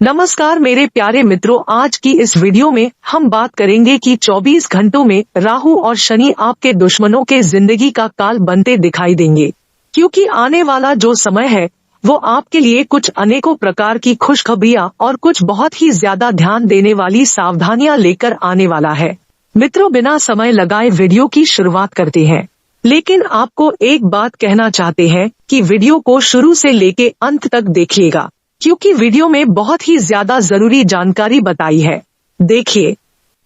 नमस्कार मेरे प्यारे मित्रों, आज की इस वीडियो में हम बात करेंगे कि 24 घंटों में राहु और शनि आपके दुश्मनों के जिंदगी का काल बनते दिखाई देंगे, क्योंकि आने वाला जो समय है वो आपके लिए कुछ अनेकों प्रकार की खुशखबरियां और कुछ बहुत ही ज्यादा ध्यान देने वाली सावधानियां लेकर आने वाला है। मित्रों, बिना समय लगाए वीडियो की शुरुआत करते हैं, लेकिन आपको एक बात कहना चाहते हैं कि वीडियो को शुरू से लेके अंत तक देखिएगा, क्योंकि वीडियो में बहुत ही ज्यादा जरूरी जानकारी बताई है। देखिए,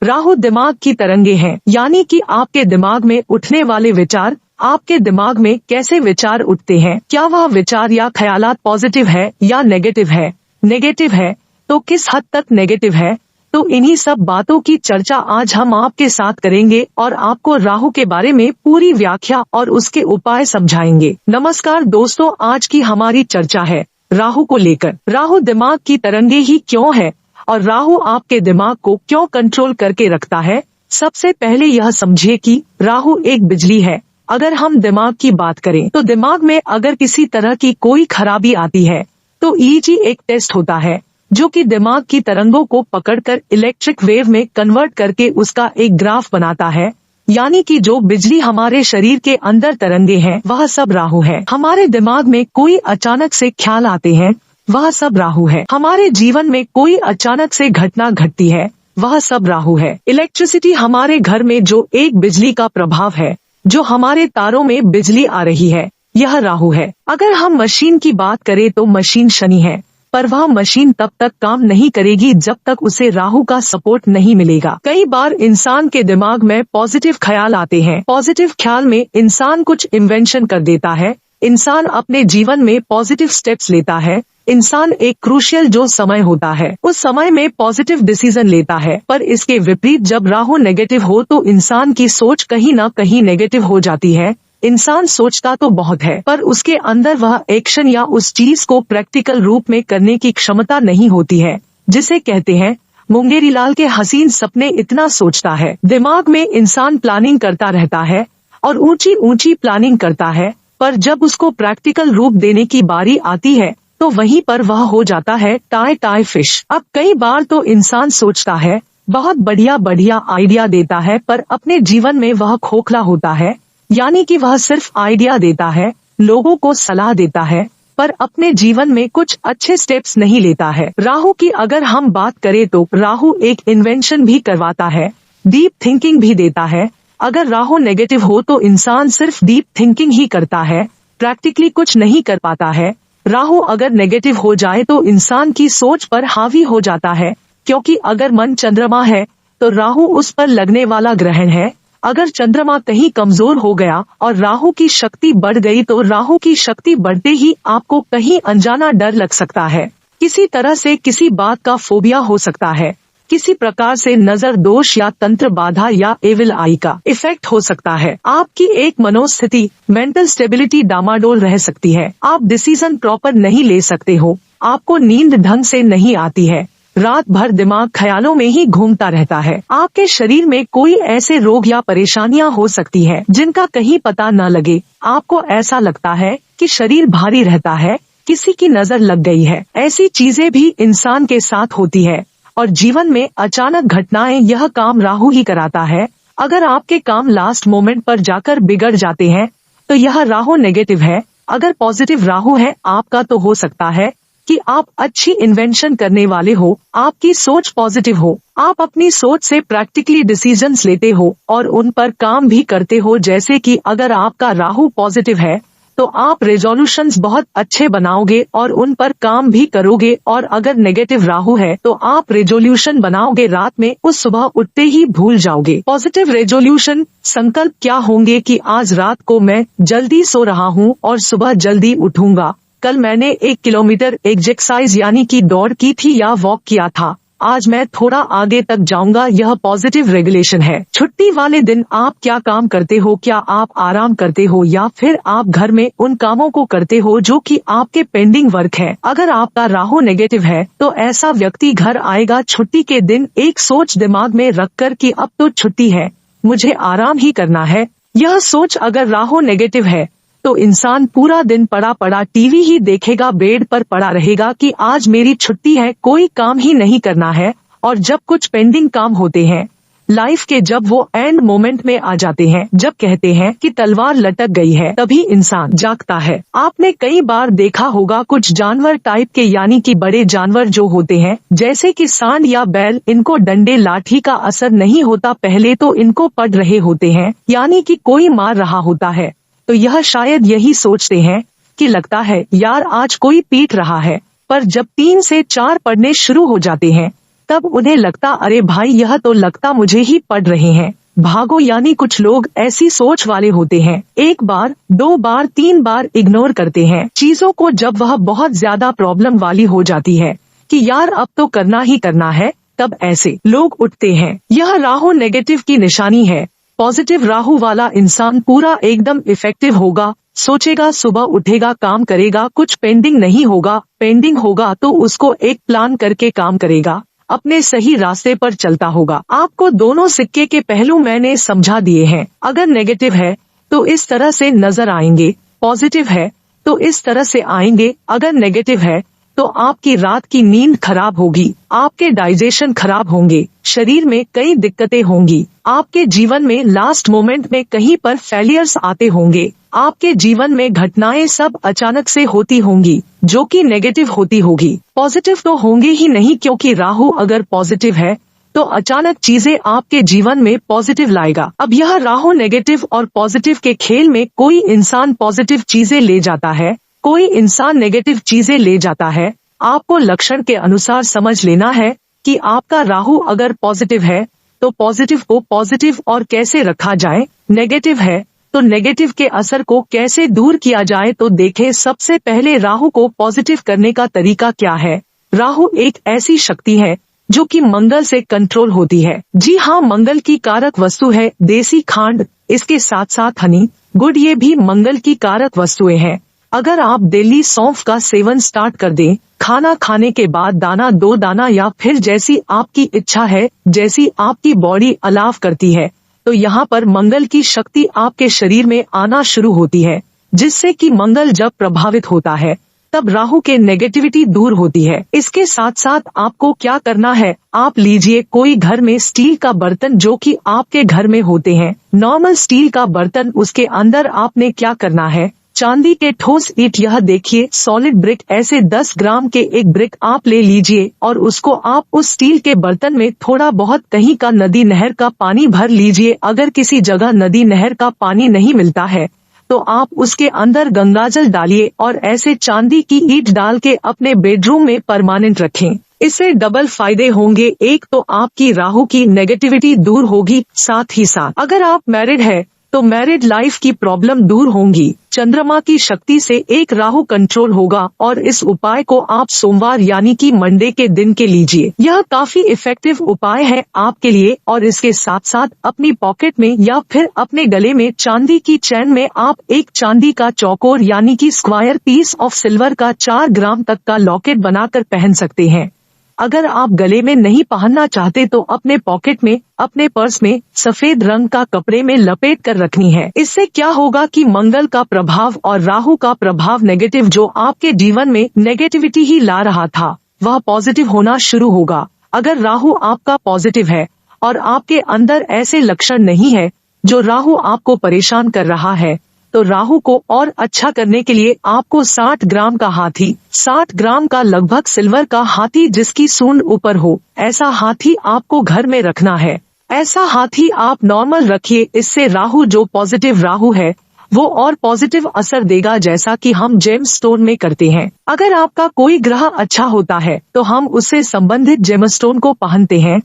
राहु दिमाग की तरंगे हैं, यानी कि आपके दिमाग में उठने वाले विचार, आपके दिमाग में कैसे विचार उठते हैं, क्या वह विचार या ख्यालात पॉजिटिव है या नेगेटिव है। नेगेटिव है तो किस हद तक नेगेटिव है, तो इन्हीं सब बातों की चर्चा आज हम आपके साथ करेंगे और आपको राहु के बारे में पूरी व्याख्या और उसके उपाय समझाएंगे। नमस्कार दोस्तों, आज की हमारी चर्चा है राहु को लेकर। राहु दिमाग की तरंगे ही क्यों है और राहु आपके दिमाग को क्यों कंट्रोल करके रखता है। सबसे पहले यह समझिए कि राहु एक बिजली है। अगर हम दिमाग की बात करें तो दिमाग में अगर किसी तरह की कोई खराबी आती है तो ईईजी एक टेस्ट होता है जो कि दिमाग की तरंगों को पकड़कर इलेक्ट्रिक वेव में कन्वर्ट करके उसका एक ग्राफ बनाता है। यानी कि जो बिजली हमारे शरीर के अंदर तरंगे हैं वह सब राहु है। हमारे दिमाग में कोई अचानक से ख्याल आते हैं वह सब राहु है। हमारे जीवन में कोई अचानक से घटना घटती है वह सब राहु है। इलेक्ट्रिसिटी हमारे घर में जो एक बिजली का प्रभाव है, जो हमारे तारों में बिजली आ रही है, यह राहु है। अगर हम मशीन की बात करें तो मशीन शनि है, पर वह मशीन तब तक काम नहीं करेगी जब तक उसे राहु का सपोर्ट नहीं मिलेगा। कई बार इंसान के दिमाग में पॉजिटिव ख्याल आते हैं। पॉजिटिव ख्याल में इंसान कुछ इन्वेंशन कर देता है, इंसान अपने जीवन में पॉजिटिव स्टेप्स लेता है। इंसान एक क्रूशियल जो समय होता है उस समय में पॉजिटिव डिसीजन लेता है, पर इसके विपरीत जब राहु नेगेटिव हो तो इंसान की सोच कहीं न कहीं नेगेटिव हो जाती है। इंसान सोचता तो बहुत है पर उसके अंदर वह एक्शन या उस चीज को प्रैक्टिकल रूप में करने की क्षमता नहीं होती है, जिसे कहते हैं मुंगेरी लाल के हसीन सपने। इतना सोचता है, दिमाग में इंसान प्लानिंग करता रहता है और ऊंची ऊंची प्लानिंग करता है, पर जब उसको प्रैक्टिकल रूप देने की बारी आती है तो वहीं पर वह हो जाता है टाई टाई फिश। अब कई बार तो इंसान सोचता है, बहुत बढ़िया बढ़िया आइडिया देता है, पर अपने जीवन में वह खोखला होता है। यानी कि वह सिर्फ आइडिया देता है, लोगों को सलाह देता है, पर अपने जीवन में कुछ अच्छे स्टेप्स नहीं लेता है। राहु की अगर हम बात करें तो राहु एक इन्वेंशन भी करवाता है, डीप थिंकिंग भी देता है। अगर राहु नेगेटिव हो तो इंसान सिर्फ डीप थिंकिंग ही करता है, प्रैक्टिकली कुछ नहीं कर पाता है। राहु अगर नेगेटिव हो जाए तो इंसान की सोच पर हावी हो जाता है, क्योंकि अगर मन चंद्रमा है तो राहु उस पर लगने वाला ग्रहण है। अगर चंद्रमा कहीं कमजोर हो गया और राहु की शक्ति बढ़ गई तो राहु की शक्ति बढ़ते ही आपको कहीं अनजाना डर लग सकता है, किसी तरह से किसी बात का फोबिया हो सकता है, किसी प्रकार से नजर दोष या तंत्र बाधा या एविल आई का इफेक्ट हो सकता है। आपकी एक मनोस्थिति, मेंटल स्टेबिलिटी डामाडोल रह सकती है। आप डिसीजन प्रॉपर नहीं ले सकते हो, आपको नींद ढंग से नहीं आती है, रात भर दिमाग ख्यालों में ही घूमता रहता है। आपके शरीर में कोई ऐसे रोग या परेशानियां हो सकती है जिनका कहीं पता न लगे। आपको ऐसा लगता है कि शरीर भारी रहता है, किसी की नजर लग गई है। ऐसी चीजें भी इंसान के साथ होती है और जीवन में अचानक घटनाएं, यह काम राहु ही कराता है। अगर आपके काम लास्ट मोमेंट पर जाकर बिगड़ जाते हैं तो यह राहु नेगेटिव है। अगर पॉजिटिव राहु है आपका तो हो सकता है कि आप अच्छी इन्वेंशन करने वाले हो, आपकी सोच पॉजिटिव हो, आप अपनी सोच से प्रैक्टिकली डिसीजंस लेते हो और उन पर काम भी करते हो। जैसे कि अगर आपका राहु पॉजिटिव है तो आप रेजोल्यूशंस बहुत अच्छे बनाओगे और उन पर काम भी करोगे, और अगर नेगेटिव राहु है तो आप रेजोल्यूशन बनाओगे रात में, उस सुबह उठते ही भूल जाओगे। पॉजिटिव रेजोल्यूशन संकल्प क्या होंगे कि आज रात को मैं जल्दी सो रहा हूँ और सुबह जल्दी उठूंगा। कल मैंने 1 किलोमीटर एक्सरसाइज यानी कि दौड़ की थी या वॉक किया था, आज मैं थोड़ा आगे तक जाऊंगा। यह पॉजिटिव रेगुलेशन है। छुट्टी वाले दिन आप क्या काम करते हो? क्या आप आराम करते हो या फिर आप घर में उन कामों को करते हो जो कि आपके पेंडिंग वर्क है? अगर आपका राहु नेगेटिव है तो ऐसा व्यक्ति घर आएगा छुट्टी के दिन एक सोच दिमाग में रखकर कि अब तो छुट्टी है, मुझे आराम ही करना है। यह सोच अगर राहु नेगेटिव है तो इंसान पूरा दिन पड़ा पड़ा टीवी ही देखेगा, बेड पर पड़ा रहेगा कि आज मेरी छुट्टी है, कोई काम ही नहीं करना है। और जब कुछ पेंडिंग काम होते हैं लाइफ के, जब वो एंड मोमेंट में आ जाते हैं, जब कहते हैं कि तलवार लटक गई है, तभी इंसान जागता है। आपने कई बार देखा होगा कुछ जानवर टाइप के, यानी कि बड़े जानवर जो होते हैं जैसे कि सांड या बैल, इनको डंडे लाठी का असर नहीं होता, पहले तो इनको पड़ रहे होते हैं, यानी कि कोई मार रहा होता है। तो यह शायद यही सोचते हैं कि लगता है यार आज कोई पीट रहा है, पर जब 3 से 4 पड़ने शुरू हो जाते हैं तब उन्हें लगता अरे भाई यह तो लगता मुझे ही पड़ रहे हैं, भागो। यानी कुछ लोग ऐसी सोच वाले होते हैं, 1 बार 2 बार 3 बार इग्नोर करते हैं चीजों को, जब वह बहुत ज्यादा प्रॉब्लम वाली हो जाती है कि यार अब तो करना ही करना है, तब ऐसे लोग उठते हैं। यह राहु नेगेटिव की निशानी है। पॉजिटिव राहु वाला इंसान पूरा एकदम इफेक्टिव होगा, सोचेगा, सुबह उठेगा, काम करेगा, कुछ पेंडिंग नहीं होगा, पेंडिंग होगा तो उसको एक प्लान करके काम करेगा, अपने सही रास्ते पर चलता होगा। आपको दोनों सिक्के के पहलू मैंने समझा दिए हैं। अगर नेगेटिव है तो इस तरह से नजर आएंगे, पॉजिटिव है तो इस तरह से आएंगे। अगर नेगेटिव है तो आपकी रात की नींद खराब होगी, आपके डाइजेशन खराब होंगे, शरीर में कई दिक्कतें होंगी, आपके जीवन में लास्ट मोमेंट में कहीं पर फेलियर्स आते होंगे, आपके जीवन में घटनाएं सब अचानक से होती होंगी जो कि नेगेटिव होती होगी। पॉजिटिव तो होंगे ही नहीं, क्योंकि राहु अगर पॉजिटिव है तो अचानक चीजें आपके जीवन में पॉजिटिव लाएगा। अब यह राहु नेगेटिव और पॉजिटिव के खेल में कोई इंसान पॉजिटिव चीजें ले जाता है, कोई इंसान नेगेटिव चीजें ले जाता है। आपको लक्षण के अनुसार समझ लेना है कि आपका राहु अगर पॉजिटिव है तो पॉजिटिव को पॉजिटिव और कैसे रखा जाए, नेगेटिव है तो नेगेटिव के असर को कैसे दूर किया जाए। तो देखें, सबसे पहले राहु को पॉजिटिव करने का तरीका क्या है। राहु एक ऐसी शक्ति है जो कि मंगल से कंट्रोल होती है। जी हाँ, मंगल की कारक वस्तु है देसी खांड, इसके साथ साथ हनी, गुड़, ये भी मंगल की कारक वस्तुएं हैं। अगर आप डेली सौंफ का सेवन स्टार्ट कर दें, खाना खाने के बाद दाना 2 दाना या फिर जैसी आपकी इच्छा है, जैसी आपकी बॉडी अलाव करती है, तो यहाँ पर मंगल की शक्ति आपके शरीर में आना शुरू होती है, जिससे कि मंगल जब प्रभावित होता है तब राहु के नेगेटिविटी दूर होती है। इसके साथ साथ आपको क्या करना है, आप लीजिए कोई घर में स्टील का बर्तन जो कि आपके घर में होते हैं, नॉर्मल स्टील का बर्तन, उसके अंदर आपने क्या करना है, चांदी के ठोस ईंट, यह देखिए सॉलिड ब्रिक, ऐसे 10 ग्राम के एक ब्रिक आप ले लीजिए और उसको आप उस स्टील के बर्तन में थोड़ा बहुत कहीं का नदी नहर का पानी भर लीजिए। अगर किसी जगह नदी नहर का पानी नहीं मिलता है तो आप उसके अंदर गंगाजल डालिए और ऐसे चांदी की ईंट डाल के अपने बेडरूम में परमानेंट रखें। इससे डबल फायदे होंगे। एक तो आपकी राहु की नेगेटिविटी दूर होगी, साथ ही साथ अगर आप मैरिड है तो मैरिड लाइफ की प्रॉब्लम दूर होंगी। चंद्रमा की शक्ति से एक राहु कंट्रोल होगा और इस उपाय को आप सोमवार यानी कि मंडे के दिन के लीजिए। यह काफी इफेक्टिव उपाय है आपके लिए। और इसके साथ साथ अपनी पॉकेट में या फिर अपने गले में चांदी की चैन में आप एक चांदी का चौकोर यानी कि स्क्वायर पीस ऑफ सिल्वर का 4 ग्राम तक का लॉकेट बनाकर पहन सकते हैं। अगर आप गले में नहीं पहनना चाहते तो अपने पॉकेट में, अपने पर्स में सफेद रंग का कपड़े में लपेट कर रखनी है। इससे क्या होगा कि मंगल का प्रभाव और राहु का प्रभाव नेगेटिव, जो आपके जीवन में नेगेटिविटी ही ला रहा था, वह पॉजिटिव होना शुरू होगा। अगर राहु आपका पॉजिटिव है और आपके अंदर ऐसे लक्षण नहीं है जो राहु आपको परेशान कर रहा है, तो राहु को और अच्छा करने के लिए आपको 60 ग्राम का हाथी, 60 ग्राम का लगभग सिल्वर का हाथी जिसकी सूंड ऊपर हो, ऐसा हाथी आपको घर में रखना है। ऐसा हाथी आप नॉर्मल रखिए। इससे राहु, जो पॉजिटिव राहु है, वो और पॉजिटिव असर देगा, जैसा कि हम जेम स्टोन में करते हैं। अगर आपका कोई ग्रह अच्छा होता है तो हम उससे संबंधित जेमस्टोन को पहनते हैं,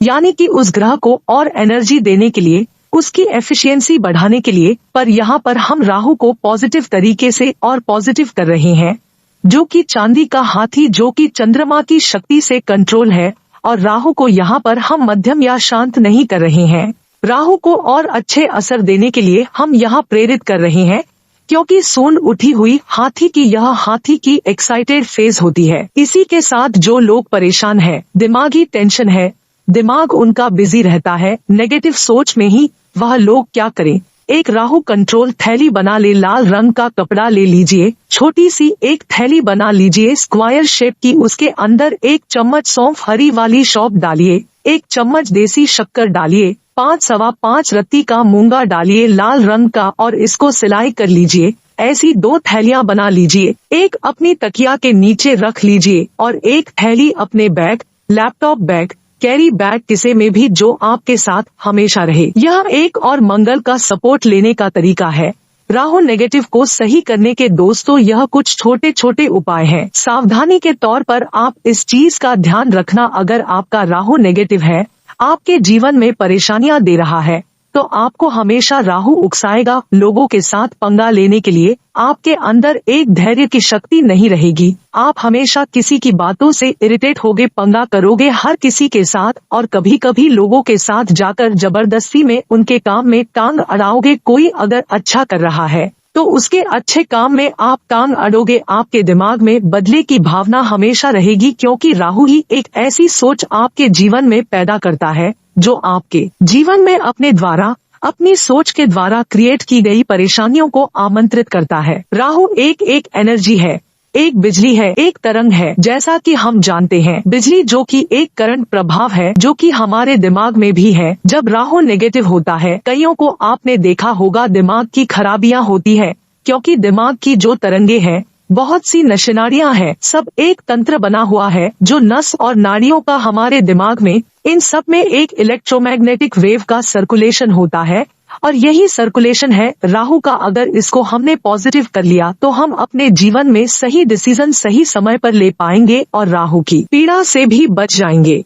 यानी कि उस ग्रह को और एनर्जी देने के लिए, उसकी एफिशिएंसी बढ़ाने के लिए। पर यहाँ पर हम राहु को पॉजिटिव तरीके से और पॉजिटिव कर रहे हैं, जो कि चांदी का हाथी, जो कि चंद्रमा की शक्ति से कंट्रोल है। और राहु को यहाँ पर हम मध्यम या शांत नहीं कर रहे हैं। राहु को और अच्छे असर देने के लिए हम यहाँ प्रेरित कर रहे हैं, क्योंकि सूंड उठी हुई हाथी की, यह हाथी की एक्साइटेड फेज होती है। इसी के साथ जो लोग परेशान है, दिमागी टेंशन है, दिमाग उनका बिजी रहता है नेगेटिव सोच में ही, वह लोग क्या करें, एक राहु कंट्रोल थैली बना ले, लाल रंग का कपड़ा ले लीजिए, छोटी सी एक थैली बना लीजिए स्क्वायर शेप की, उसके अंदर 1 चम्मच सौंफ हरी वाली सौंफ डालिए, 1 चम्मच देसी शक्कर डालिए, 5-5 रत्ती का मूंगा डालिए लाल रंग का, और इसको सिलाई कर लीजिए। ऐसी 2 थैलियां बना लीजिए, एक अपनी तकिया के नीचे रख लीजिए और एक थैली अपने bag, laptop bag, carry bag किसी में भी जो आपके साथ हमेशा रहे। यह एक और मंगल का सपोर्ट लेने का तरीका है। राहु नेगेटिव को सही करने के दोस्तों यह कुछ छोटे छोटे उपाय हैं। सावधानी के तौर पर आप इस चीज का ध्यान रखना, अगर आपका राहु नेगेटिव है, आपके जीवन में परेशानियां दे रहा है, तो आपको हमेशा राहु उकसाएगा। लोगों के साथ पंगा लेने के लिए आपके अंदर एक धैर्य की शक्ति नहीं रहेगी। आप हमेशा किसी की बातों से इरिटेट होगे, पंगा करोगे हर किसी के साथ, और कभी कभी लोगों के साथ जाकर जबरदस्ती में उनके काम में टांग अड़ाओगे। कोई अगर अच्छा कर रहा है तो उसके अच्छे काम में आप टांग अड़ोगे। आपके दिमाग में बदले की भावना हमेशा रहेगी, क्योंकि राहु ही एक ऐसी सोच आपके जीवन में पैदा करता है जो आपके जीवन में अपने द्वारा, अपनी सोच के द्वारा क्रिएट की गई परेशानियों को आमंत्रित करता है। राहु एक एनर्जी है, एक बिजली है, एक तरंग है। जैसा कि हम जानते हैं, बिजली जो कि एक करंट प्रभाव है, जो कि हमारे दिमाग में भी है। जब राहु नेगेटिव होता है, कईयों को आपने देखा होगा दिमाग की खराबियां होती है, क्योंकि दिमाग की जो तरंगे हैं, बहुत सी नशनाड़ियां हैं, सब एक तंत्र बना हुआ है जो नस और नाड़ियों का हमारे दिमाग में, इन सब में एक इलेक्ट्रोमैग्नेटिक वेव का सर्कुलेशन होता है, और यही सर्कुलेशन है राहु का। अगर इसको हमने पॉजिटिव कर लिया तो हम अपने जीवन में सही डिसीजन सही समय पर ले पाएंगे और राहु की पीड़ा से भी बच जाएंगे।